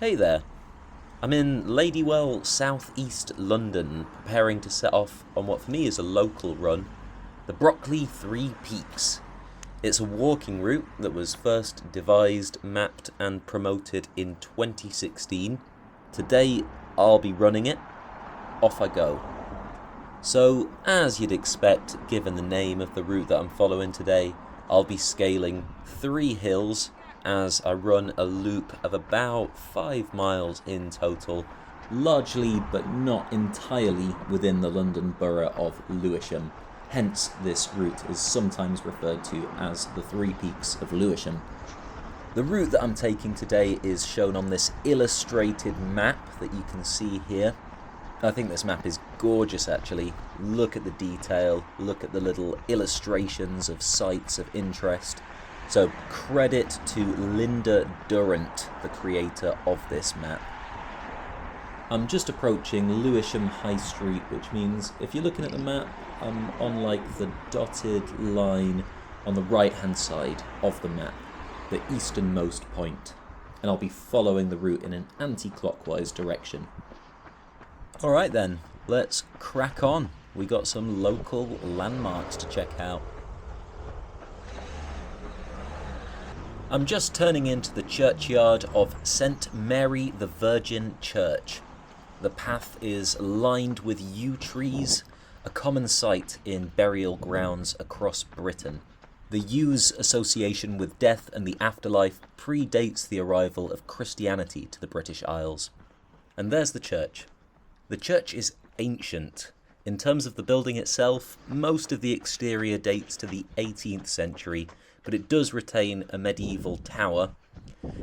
Hey there, I'm in Ladywell, southeast London, preparing to set off on what for me is a local run, the Brockley Three Peaks. It's a walking route that was first devised, mapped and promoted in 2016. Today I'll be running it. Off I go. So, as you'd expect, given the name of the route that I'm following today, I'll be scaling 3 hills as I run a loop of about 5 miles in total, largely but not entirely within the London borough of Lewisham. Hence, this route is sometimes referred to as the Three Peaks of Lewisham. The route that I'm taking today is shown on this illustrated map that you can see here. I think this map is gorgeous actually. Look at the detail, look at the little illustrations of sites of interest. So credit to Lynda Durrant, the creator of this map. I'm just approaching Lewisham High Street, which means if you're looking at the map, I'm on like the dotted line on the right hand side of the map, the easternmost point, and I'll be following the route in an anti-clockwise direction. Alright then, let's crack on. We got some local landmarks to check out. I'm just turning into the churchyard of St Mary the Virgin Church. The path is lined with yew trees, a common sight in burial grounds across Britain. The yew's association with death and the afterlife predates the arrival of Christianity to the British Isles. And there's the church. The church is ancient. In terms of the building itself, most of the exterior dates to the 18th century, but it does retain a medieval tower.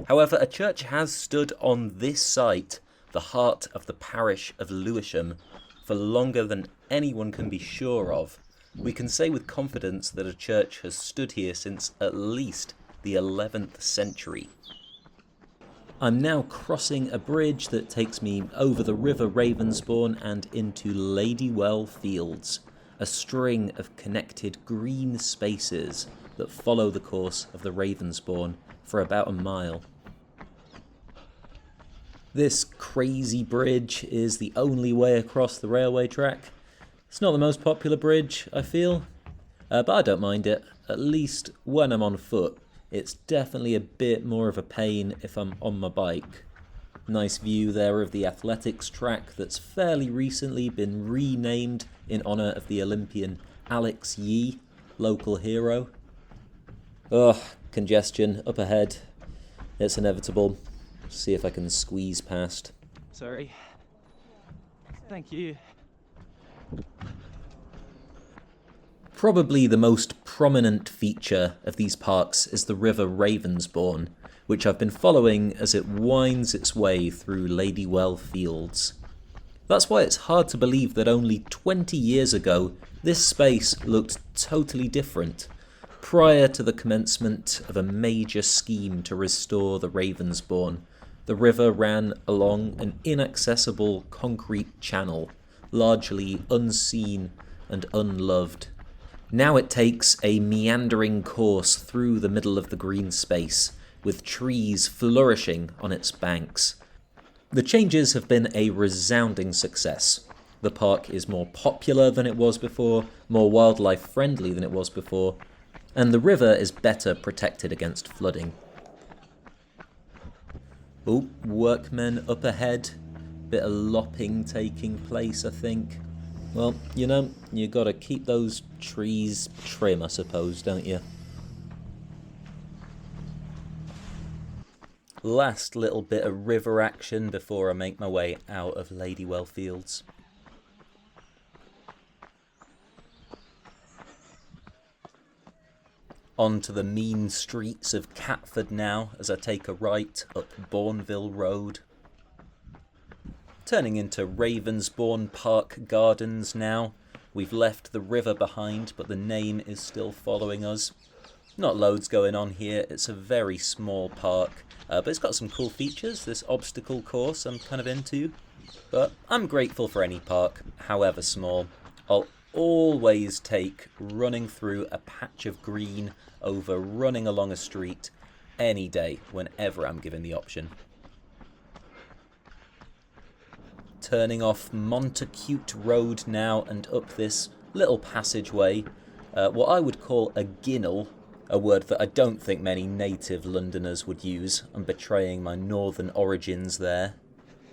However, a church has stood on this site, the heart of the parish of Lewisham, for longer than anyone can be sure of. We can say with confidence that a church has stood here since at least the 11th century. I'm now crossing a bridge that takes me over the River Ravensbourne and into Ladywell Fields, a string of connected green spaces that follow the course of the Ravensbourne for about a mile. This crazy bridge is the only way across the railway track. It's not the most popular bridge, I feel, but I don't mind it, at least when I'm on foot. It's definitely a bit more of a pain if I'm on my bike. Nice view there of the athletics track that's fairly recently been renamed in honour of the Olympian Alex Yee, local hero. Ugh, congestion up ahead. It's inevitable. See if I can squeeze past. Sorry. Thank you. Probably the most prominent feature of these parks is the River Ravensbourne, which I've been following as it winds its way through Ladywell Fields. That's why it's hard to believe that only 20 years ago this space looked totally different, prior to the commencement of a major scheme to restore the Ravensbourne. The river ran along an inaccessible concrete channel, largely unseen and unloved. Now it takes a meandering course through the middle of the green space, with trees flourishing on its banks. The changes have been a resounding success. The park is more popular than it was before, more wildlife friendly than it was before, and the river is better protected against flooding. Oh, workmen up ahead. Bit of lopping taking place, I think. Well, you gotta keep those trees trim, I suppose, don't you? Last little bit of river action before I make my way out of Ladywell Fields. On to the mean streets of Catford now as I take a right up Bourneville Road. Turning into Ravensbourne Park Gardens now. We've left the river behind, but the name is still following us. Not loads going on here, it's a very small park, but it's got some cool features, this obstacle course I'm kind of into. But I'm grateful for any park, however small. I'll always take running through a patch of green over running along a street any day, whenever I'm given the option. turning off Montacute Road now and up this little passageway, what I would call a ginnel, a word that I don't think many native Londoners would use. I'm betraying my northern origins there.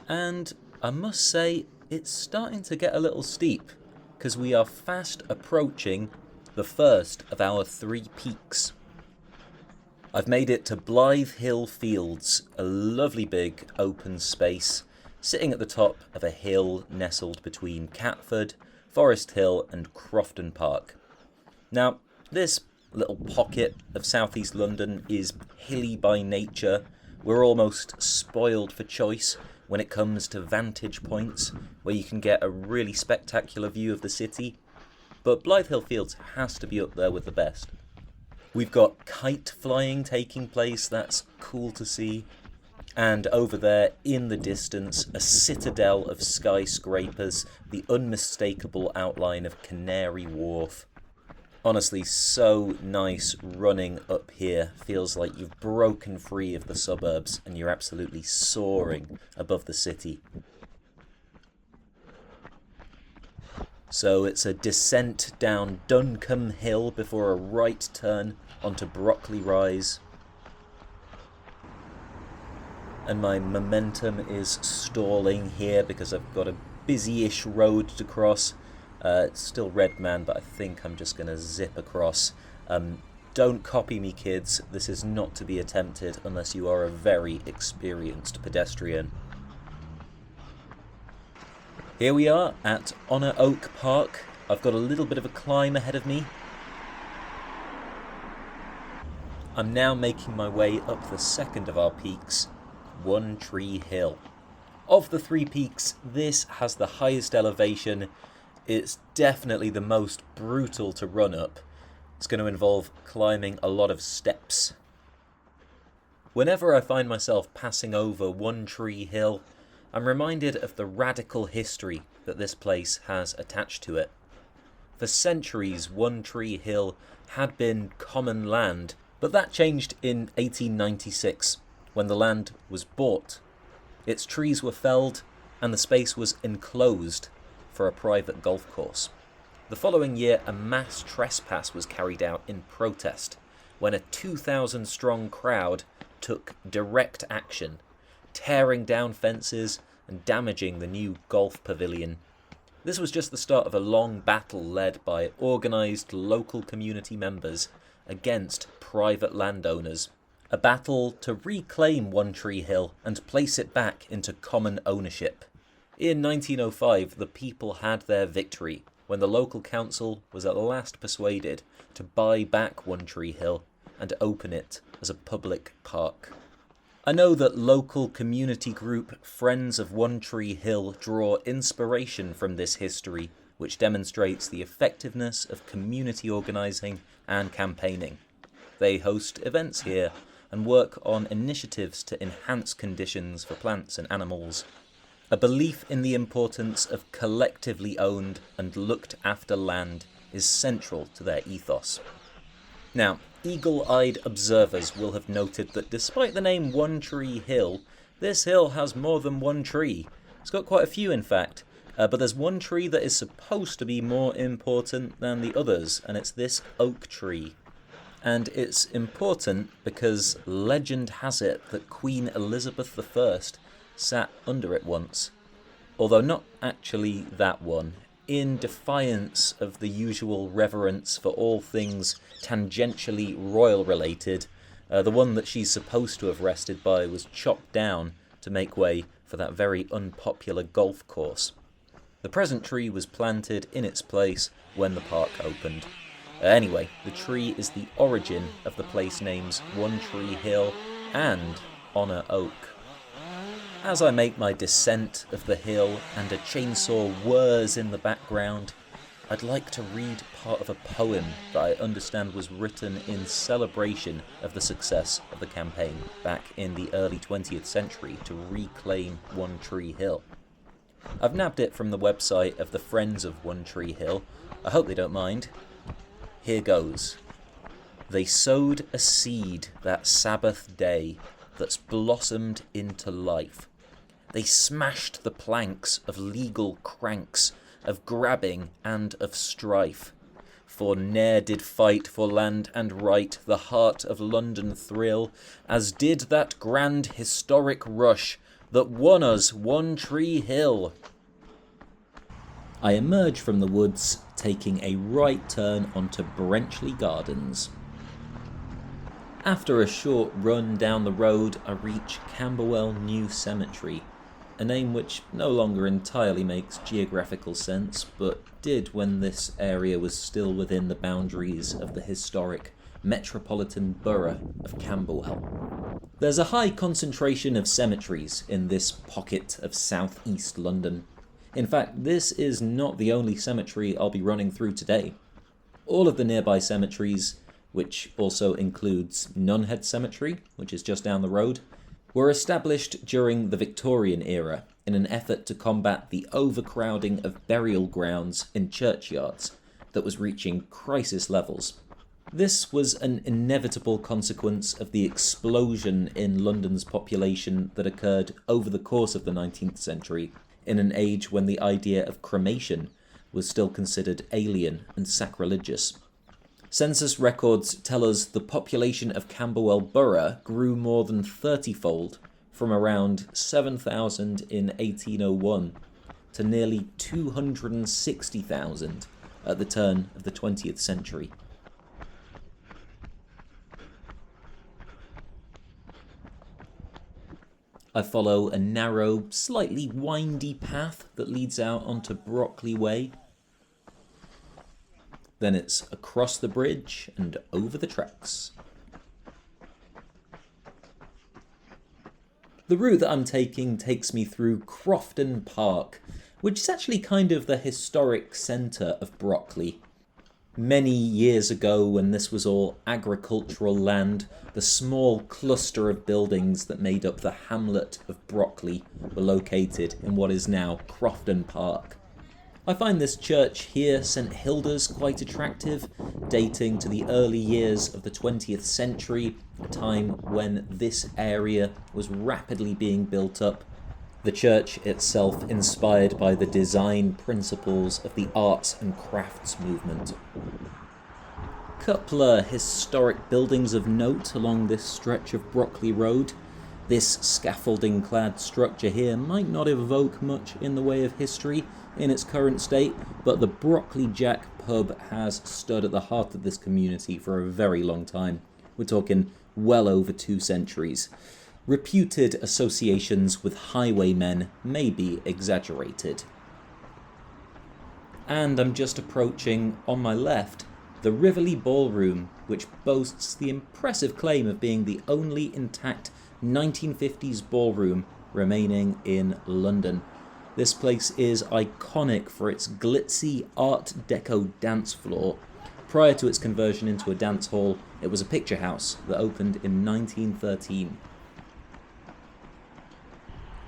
And I must say, it's starting to get a little steep, because we are fast approaching the first of our 3 peaks. I've made it to Blythe Hill Fields, a lovely big open space, sitting at the top of a hill nestled between Catford, Forest Hill and Crofton Park. Now, this little pocket of southeast London is hilly by nature. We're almost spoiled for choice when it comes to vantage points, where you can get a really spectacular view of the city. But Blythe Hill Fields has to be up there with the best. We've got kite flying taking place, that's cool to see. And over there, in the distance, a citadel of skyscrapers, the unmistakable outline of Canary Wharf. Honestly, so nice running up here. Feels like you've broken free of the suburbs and you're absolutely soaring above the city. So it's a descent down Duncombe Hill before a right turn onto Brockley Rise. And my momentum is stalling here because I've got a busy-ish road to cross. It's still red man, but I think I'm just going to zip across. Don't copy me, kids. This is not to be attempted unless you are a very experienced pedestrian. Here we are at Honor Oak Park. I've got a little bit of a climb ahead of me. I'm now making my way up the second of our peaks, One Tree Hill. Of the 3 peaks, this has the highest elevation. It's definitely the most brutal to run up. It's going to involve climbing a lot of steps. Whenever I find myself passing over One Tree Hill, I'm reminded of the radical history that this place has attached to it. For centuries, One Tree Hill had been common land, but that changed in 1896, when the land was bought. Its trees were felled, and the space was enclosed for a private golf course. The following year, a mass trespass was carried out in protest, when a 2,000-strong crowd took direct action, tearing down fences and damaging the new golf pavilion. This was just the start of a long battle led by organised local community members against private landowners. A battle to reclaim One Tree Hill and place it back into common ownership. In 1905, the people had their victory when the local council was at last persuaded to buy back One Tree Hill and open it as a public park. I know that local community group Friends of One Tree Hill draw inspiration from this history, which demonstrates the effectiveness of community organising and campaigning. They host events here and work on initiatives to enhance conditions for plants and animals. A belief in the importance of collectively owned and looked after land is central to their ethos. Now, eagle-eyed observers will have noted that despite the name One Tree Hill, this hill has more than one tree. It's got quite a few, in fact, but there's one tree that is supposed to be more important than the others, and it's this oak tree. And it's important because legend has it that Queen Elizabeth I sat under it once. Although not actually that one. In defiance of the usual reverence for all things tangentially royal related, the one that she's supposed to have rested by was chopped down to make way for that very unpopular golf course. The present tree was planted in its place when the park opened. Anyway, the tree is the origin of the place names One Tree Hill and Honor Oak. As I make my descent of the hill and a chainsaw whirs in the background, I'd like to read part of a poem that I understand was written in celebration of the success of the campaign back in the early 20th century to reclaim One Tree Hill. I've nabbed it from the website of the Friends of One Tree Hill. I hope they don't mind. Here goes. They sowed a seed that Sabbath day that's blossomed into life. They smashed the planks of legal cranks, of grabbing and of strife. For ne'er did fight for land and right the heart of London thrill, as did that grand historic rush that won us One Tree Hill. I emerge from the woods, taking a right turn onto Brenchley Gardens. After a short run down the road, I reach Camberwell New Cemetery, a name which no longer entirely makes geographical sense, but did when this area was still within the boundaries of the historic metropolitan borough of Camberwell. There's a high concentration of cemeteries in this pocket of southeast London. In fact, this is not the only cemetery I'll be running through today. All of the nearby cemeteries, which also includes Nunhead Cemetery, which is just down the road, were established during the Victorian era in an effort to combat the overcrowding of burial grounds in churchyards that was reaching crisis levels. This was an inevitable consequence of the explosion in London's population that occurred over the course of the 19th century, in an age when the idea of cremation was still considered alien and sacrilegious. Census records tell us the population of Camberwell Borough grew more than 30-fold, from around 7,000 in 1801 to nearly 260,000 at the turn of the 20th century. I follow a narrow, slightly windy path that leads out onto Brockley Way. Then it's across the bridge and over the tracks. The route that I'm taking takes me through Crofton Park, which is actually kind of the historic centre of Brockley. Many years ago, when this was all agricultural land, the small cluster of buildings that made up the hamlet of Brockley were located in what is now Crofton Park. I find this church here, St Hilda's, quite attractive, dating to the early years of the 20th century, a time when this area was rapidly being built up. The church itself inspired by the design principles of the arts and crafts movement. Couple of historic buildings of note along this stretch of Brockley Road. This scaffolding-clad structure here might not evoke much in the way of history in its current state, but the Brockley Jack pub has stood at the heart of this community for a very long time. We're talking well over 2 centuries. Reputed associations with highwaymen may be exaggerated. And I'm just approaching, on my left, the Rivoli Ballroom, which boasts the impressive claim of being the only intact 1950s ballroom remaining in London. This place is iconic for its glitzy Art Deco dance floor. Prior to its conversion into a dance hall, it was a picture house that opened in 1913.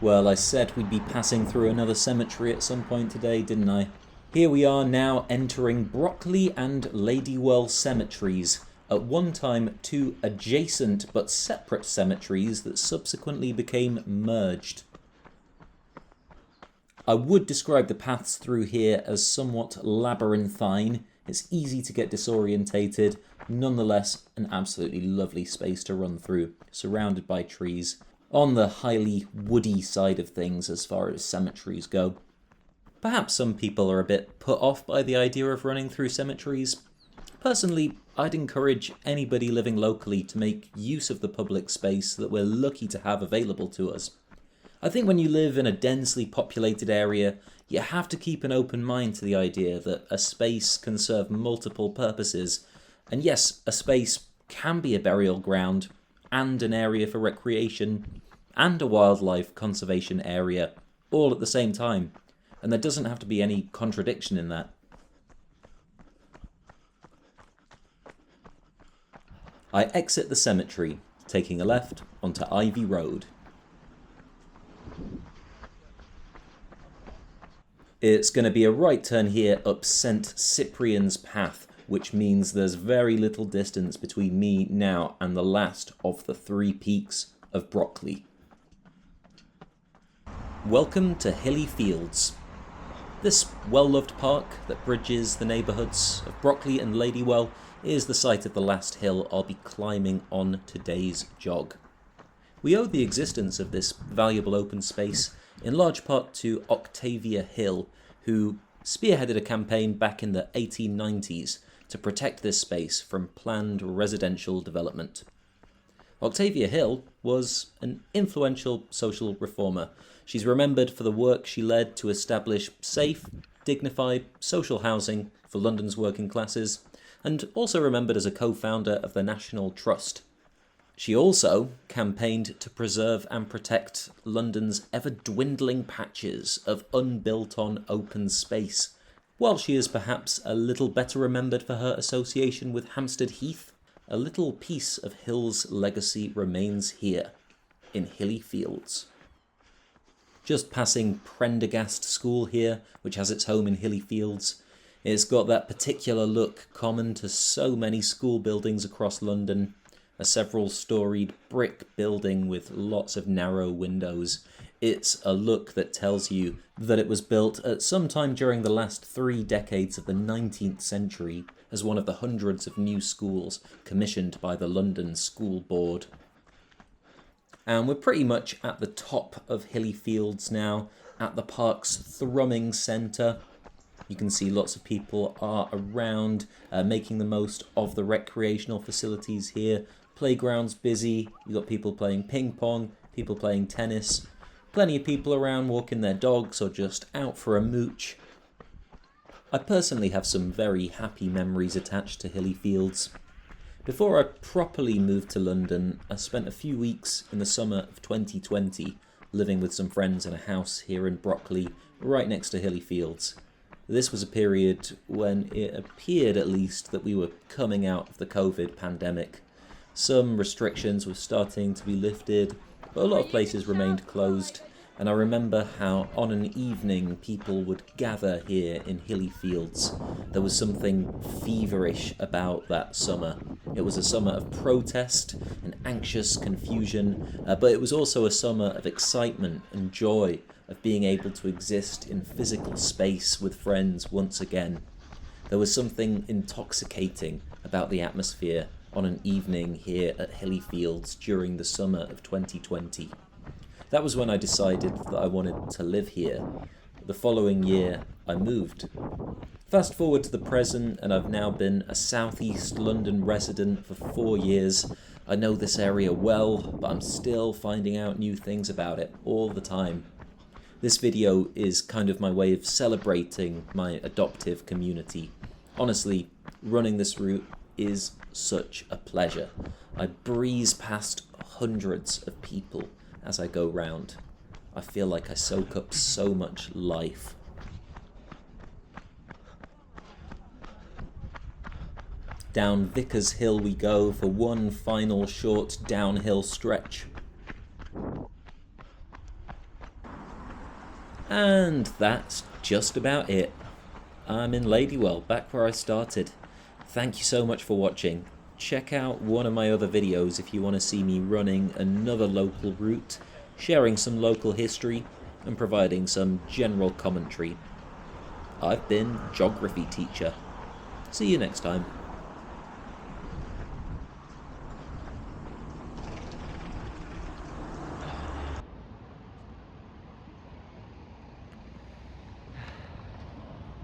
Well, I said we'd be passing through another cemetery at some point today, didn't I? Here we are now entering Brockley and Ladywell cemeteries, at one time 2 adjacent but separate cemeteries that subsequently became merged. I would describe the paths through here as somewhat labyrinthine. It's easy to get disorientated, nonetheless an absolutely lovely space to run through, surrounded by trees, on the highly woody side of things as far as cemeteries go. Perhaps some people are a bit put off by the idea of running through cemeteries. Personally, I'd encourage anybody living locally to make use of the public space that we're lucky to have available to us. I think when you live in a densely populated area, you have to keep an open mind to the idea that a space can serve multiple purposes. And yes, a space can be a burial ground, and an area for recreation, and a wildlife conservation area, all at the same time. And there doesn't have to be any contradiction in that. I exit the cemetery, taking a left onto Ivy Road. It's going to be a right turn here up St Cyprian's Path, which means there's very little distance between me now and the last of the 3 peaks of Brockley. Welcome to Hilly Fields. This well-loved park that bridges the neighbourhoods of Brockley and Ladywell is the site of the last hill I'll be climbing on today's jog. We owe the existence of this valuable open space in large part to Octavia Hill, who spearheaded a campaign back in the 1890s to protect this space from planned residential development. Octavia Hill was an influential social reformer. She's remembered for the work she led to establish safe, dignified social housing for London's working classes, and also remembered as a co-founder of the National Trust. She also campaigned to preserve and protect London's ever-dwindling patches of unbuilt-on open space. While she is perhaps a little better remembered for her association with Hampstead Heath, a little piece of Hill's legacy remains here, in Hilly Fields. Just passing Prendergast School here, which has its home in Hilly Fields. It's got that particular look common to so many school buildings across London, a several-storied brick building with lots of narrow windows. It's a look that tells you that it was built at some time during the last 3 decades of the 19th century as one of the hundreds of new schools commissioned by the London School Board. And we're pretty much at the top of Hilly Fields now, at the park's thrumming centre. You can see lots of people are around, making the most of the recreational facilities here. Playground's busy, you've got people playing ping pong, people playing tennis, plenty of people around walking their dogs or just out for a mooch. I personally have some very happy memories attached to Hilly Fields. Before I properly moved to London, I spent a few weeks in the summer of 2020 living with some friends in a house here in Brockley, right next to Hilly Fields. This was a period when it appeared at least that we were coming out of the COVID pandemic. Some restrictions were starting to be lifted, but a lot of places remained closed, and I remember how on an evening people would gather here in Hilly Fields. There was something feverish about that summer. It was a summer of protest and anxious confusion, but it was also a summer of excitement and joy of being able to exist in physical space with friends once again. There was something intoxicating about the atmosphere on an evening here at Hilly Fields during the summer of 2020. That was when I decided that I wanted to live here. The following year, I moved. Fast forward to the present, and I've now been a southeast London resident for 4 years. I know this area well, but I'm still finding out new things about it all the time. This video is kind of my way of celebrating my adoptive community. Honestly, running this route is such a pleasure. I breeze past hundreds of people as I go round. I feel like I soak up so much life. Down Vickers Hill we go for one final short downhill stretch. And that's just about it. I'm in Ladywell, back where I started. Thank you so much for watching. Check out one of my other videos if you want to see me running another local route, sharing some local history, and providing some general commentary. I've been Geography Teacher. See you next time.